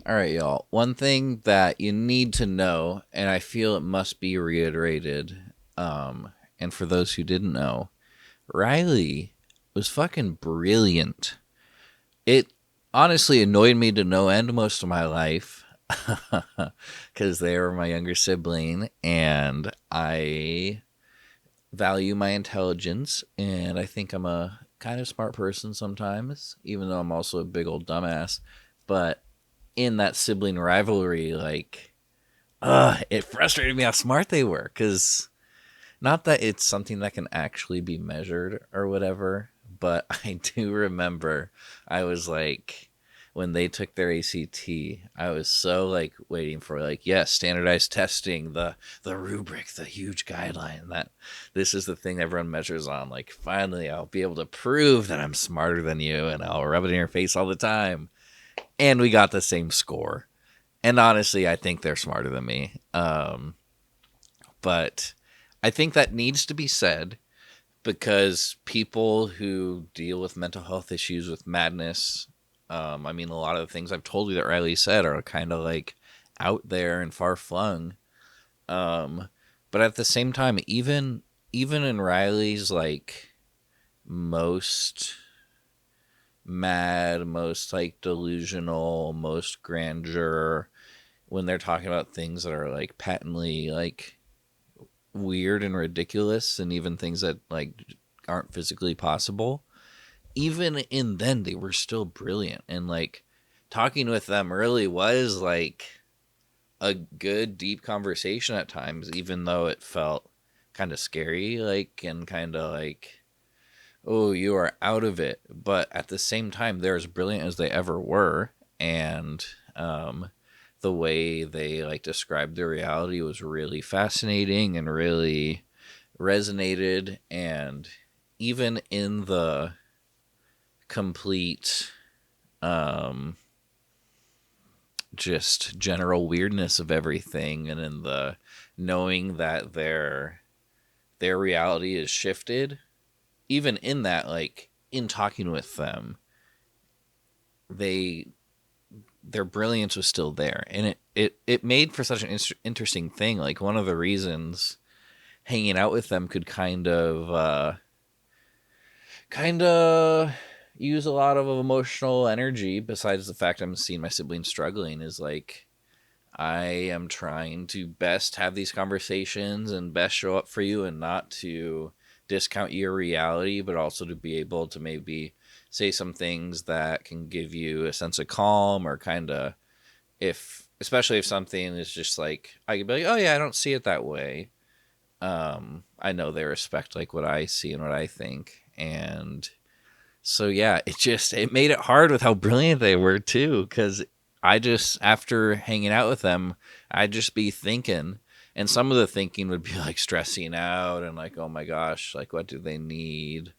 All right, y'all. One thing that you need to know, and I feel it must be reiterated, and for those who didn't know, Riley was fucking brilliant. It honestly annoyed me to no end most of my life because they were my younger sibling, and I value my intelligence, and I think I'm a kind of smart person sometimes, even though I'm also a big old dumbass. But in that sibling rivalry, like, it frustrated me how smart they were. Because not that it's something that can actually be measured or whatever, but I do remember I was like, when they took their ACT, I was so like waiting for like, yes, standardized testing, the rubric, the huge guideline that this is the thing everyone measures on. Like, finally, I'll be able to prove that I'm smarter than you, and I'll rub it in your face all the time. And we got the same score. And honestly, I think they're smarter than me. But I think that needs to be said because people who deal with mental health issues with madness, I mean, a lot of the things I've told you that Riley said are kind of like out there and far flung. But at the same time, even in Riley's like most mad, most like delusional, most grandeur, when they're talking about things that are like patently like weird and ridiculous, and even things that like aren't physically possible, even in then they were still brilliant. And like talking with them really was like a good deep conversation at times, even though it felt kind of scary, like, and kind of like, oh, you are out of it. But at the same time, they're as brilliant as they ever were. And the way they like described their reality was really fascinating and really resonated. And even in the complete just general weirdness of everything, and in the knowing that their reality is shifted, even in that, like in talking with them, they their brilliance was still there, and it made for such an interesting thing. Like, one of the reasons hanging out with them could kind of use a lot of emotional energy, besides the fact I'm seeing my siblings struggling, is like I am trying to best have these conversations and best show up for you, and not to discount your reality, but also to be able to maybe say some things that can give you a sense of calm, or kind of, if especially if something is just like, I could be like, oh yeah, I don't see it that way. I know they respect like what I see and what I think. And so yeah, it made it hard with how brilliant they were too, because I just, after hanging out with them, I'd just be thinking, and some of the thinking would be like stressing out and like, oh my gosh, like what do they need?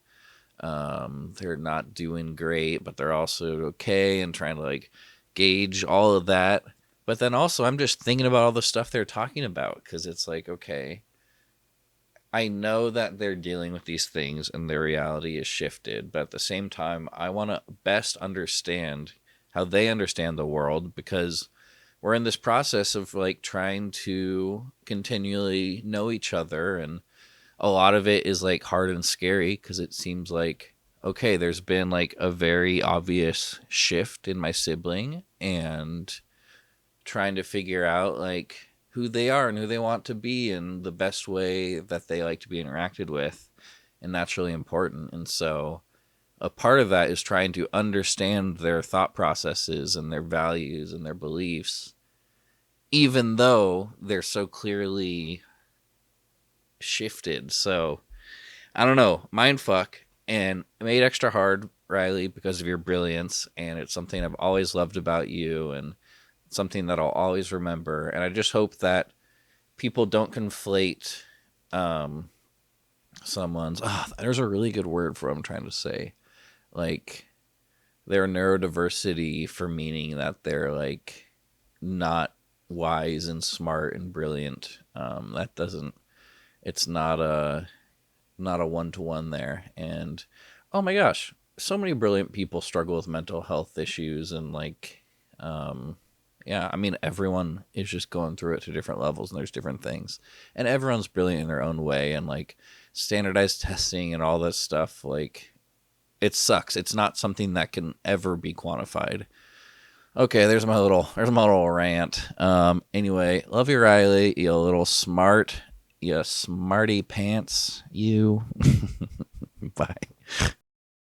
They're not doing great, but they're also okay, and trying to like gauge all of that. But then also, I'm just thinking about all the stuff they're talking about, because it's like, okay, I know that they're dealing with these things and their reality is shifted, but at the same time, I want to best understand how they understand the world, because we're in this process of like trying to continually know each other. And a lot of it is like hard and scary, because it seems like, okay, there's been like a very obvious shift in my sibling, and trying to figure out like who they are and who they want to be, and the best way that they like to be interacted with. And that's really important. And so a part of that is trying to understand their thought processes and their values and their beliefs, even though they're so clearly shifted. So I don't know, mind fuck. And it made extra hard, Riley, because of your brilliance. And it's something I've always loved about you, and something that I'll always remember. And I just hope that people don't conflate someone's, there's a really good word for what I'm trying to say, like their neurodiversity, for meaning that they're like not wise and smart and brilliant. That doesn't, it's not a one-to-one there. And oh my gosh, so many brilliant people struggle with mental health issues, and like Yeah, I mean, everyone is just going through it to different levels, and there's different things, and everyone's brilliant in their own way, and like standardized testing and all this stuff, like it sucks. It's not something that can ever be quantified. Okay, there's my little rant. Anyway, love you, Riley. You little smart, you smarty pants. You. Bye.